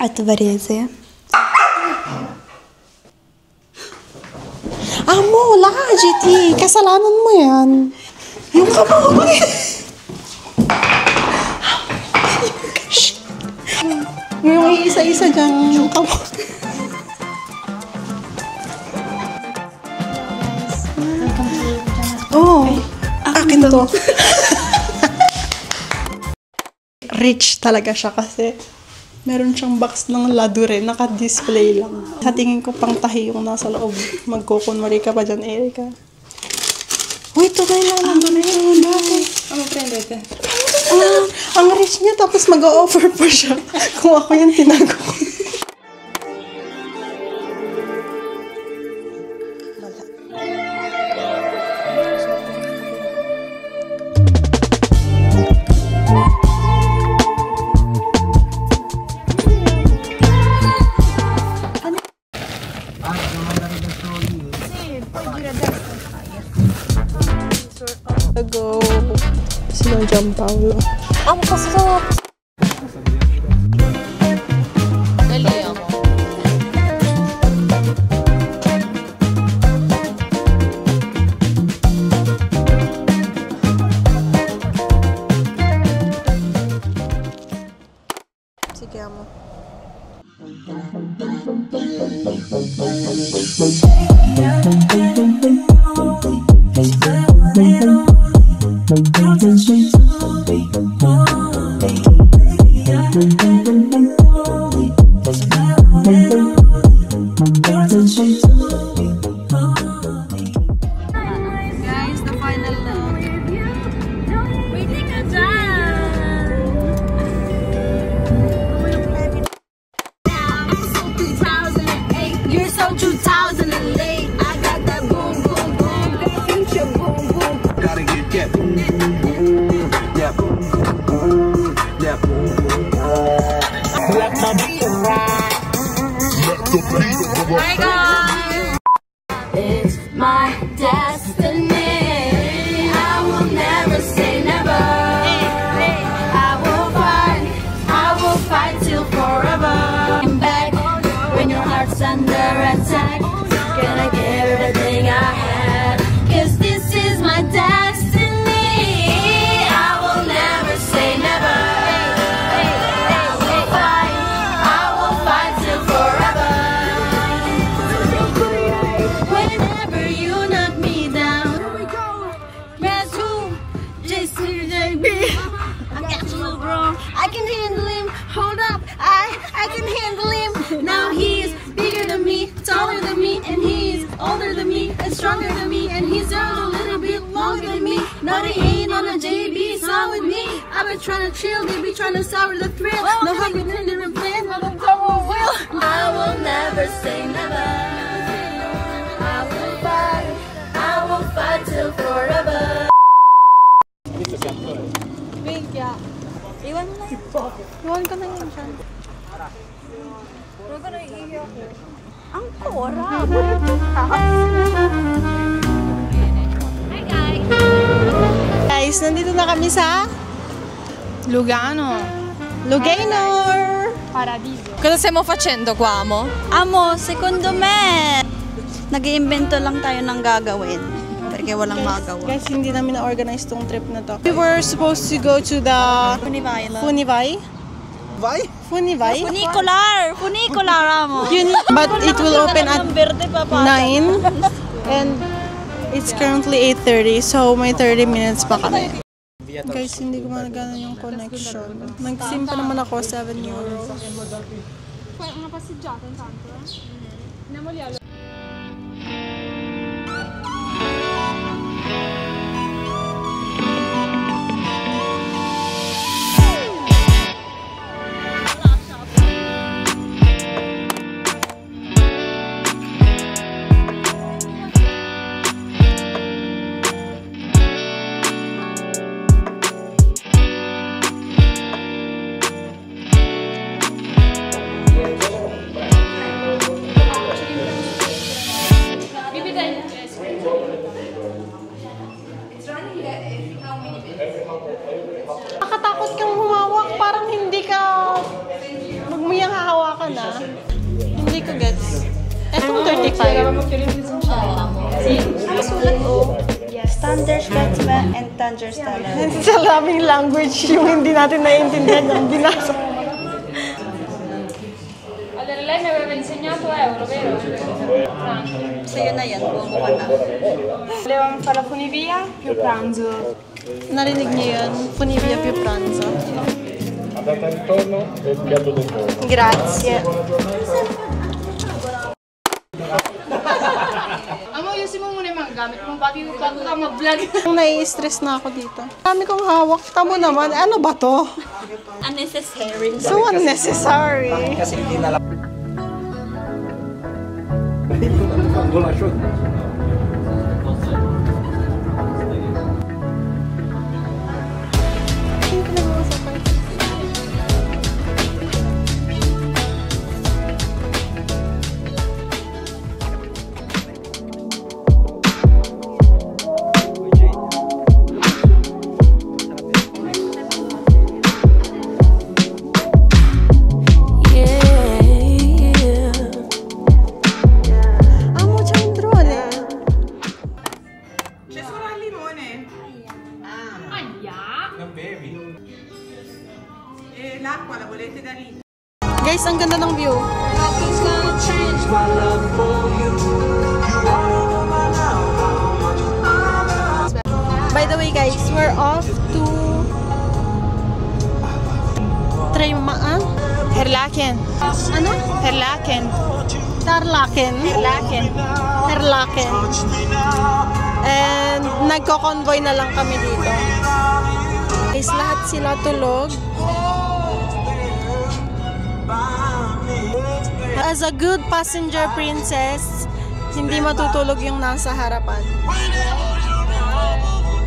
at Varese. Amo, wala ka, GT. Kasalanan mo yan. Yung kamay. Yung isa-isa dyan, yung kamay. Oh, akin to. Rich talaga siya kasi meron siyang box ng ladure, naka-display lang. Sa tingin ko pang tahi yung nasa loob. Magkukunwari ka pa dyan, Erika. Uy, tunay lang ladure. Ano prendete? Ang rich niya, tapos mag-o-offer pa siya. Kung ako yung tinago ko. Go. Sino Gianpaolo? Amo kasi sa... Dali ako. Sige, amo. Guys, the final look. Waiting ka dyan! You're so 2008. I got that boom, boom, boom. That future boom, boom. Gotta get boom, boom, boom. Yeah, boom, boom, boom. Yeah, boom, boom, boom. Let the beat rock. Let the beat rock. Hi guys! It's my destiny. I will never say never. I will fight till forever. I'm back when your heart's under attack. Gonna give everything I have, 'cause this is my destiny. I will never say never. I will fight till forever. Whenever you knock me down, Red 2, JCJB. I got you, bro. I can handle him. Hold up, I can handle him. Now he's bigger than me, taller than me, and he's older than me, and stronger than me, and he's a little bit longer than me. Now they ain't on a JB song with me. I've been trying to chill, they be trying to sour the thrill. No hungry in plans, but I'm double will. I will never say never. I will fight till forever. Iwan mo na. Iwan ka na yun siya. Huwag ka na iiyak ko. Ang tora! Hi guys! Guys, nandito na kami sa Lugano. Lugainor! Paradiso. Cosa stiamo facendo qua, amo? Amo, secondo me, nag-iimbento lang tayo ng gagawin. Porque walang magawa. Guys, hindi namin na-organize tong trip na to. We were supposed to go to the Funivai. Funivai? Funicular, amo. But it will open at 9 and it's currently 8:30, so may 30 minutes pa kami. Guys, hindi ko gumagana yung connection. Nag-sim pa naman ako, 7 euros. Una passeggiata intanto, Andiamo lì allora. Sulat o. Yes. Thunderspetsma and Thunderstella. Sa laming language yung hindi natin naiintindihan yung binasa. Allora, lei mi aveva insegnato euro, vero? Sa'yo na yan, bumo ka na. Volevamo fare la funivia più pranzo. Narinig niyo yun? Funivia più pranzo. Andata e ritorno e il piatto del giorno. Grazie. Amo, ayusin mo muna yung mga gamit mo bago ka mag-vlog. Nai-stress na ako dito. Dami kong hawak. Tamo naman. Ano ba to? Unnecessary. So unnecessary. Kasi hindi na lang. Guys, ang ganda ng view. By the way guys, we're off to Herlaken. Ano? Herlaken. Tarlaken. Herlaken. And nagko-convoy na lang kami dito. Guys, lahat sila tulog. As a good passenger princess, hindi matutulog yung nasa harapan.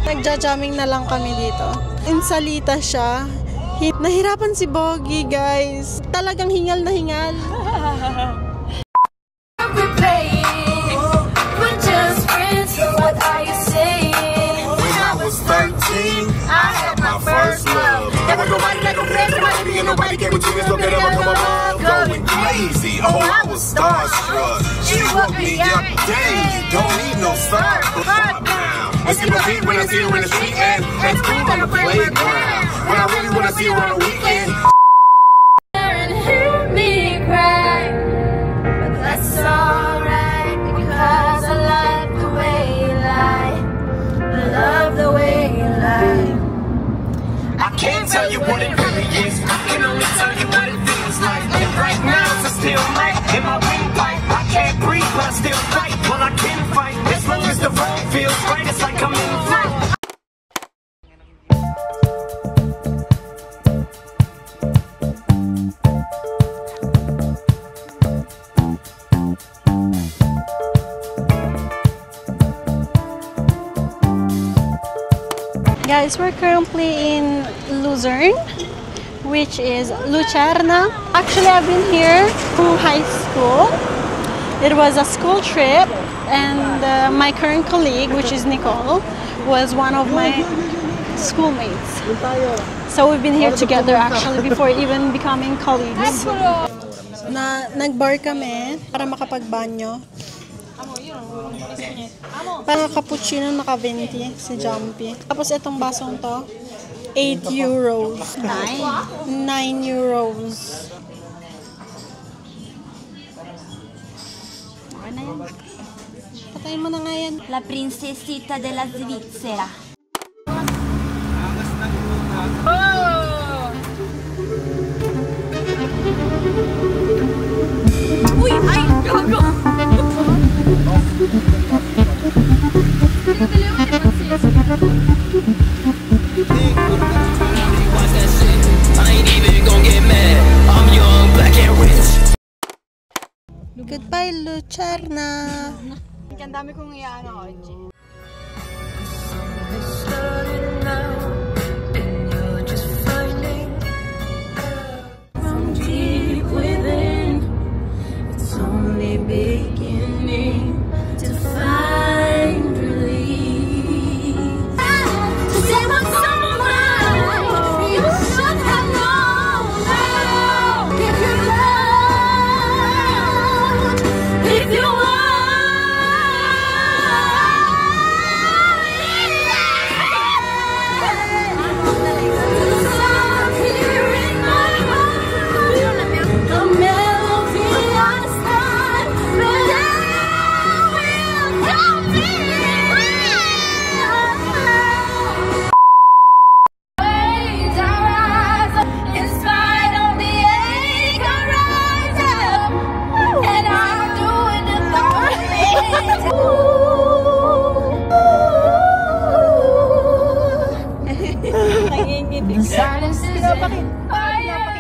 Nagja-jamming na lang kami dito. Insalita siya. Nahirapan si Boggy, guys. Talagang hingal na hingal. I had my first love. Never nobody like a friend. Nobody and nobody get with you. So they never come above. Going crazy. Oh, I was starstruck. She woke me up. Dang, you don't need no star. Pop now. And see my feet when I see her in the street. And that's cool on the playground. When I really want to see her on the weekend. And hear me cry, but that's alright because I like the way you lie. I love the way you lie. I can't tell you what it really is. I can only tell you what it feels like. And right now it's a steel night in my windpipe. I can't breathe, but I still fight. Well, I can fight as long as the road feels right. It's like I'm in flight. Guys, we're currently in Luzerne, which is Lucerna. Actually, I've been here from high school. It was a school trip, and my current colleague, which is Nicole, was one of my schoolmates. So we've been here together actually before even becoming colleagues. Nag-bar kami para makapagbanyo. Parang cappuccino naka-20 si Jumpy. Tapos itong basong to, 8 euros. 9 euros. Patayin mo na nga yan. La princesita de la Svizzera. Uy! Ay! Gago! Goodbye, Lucerna. Ang dami kong iyaano ko, G. From deep within, it's only beginning to find relief. To say what's on my mind, you should have known. Give your love, if you want. And silence is fire.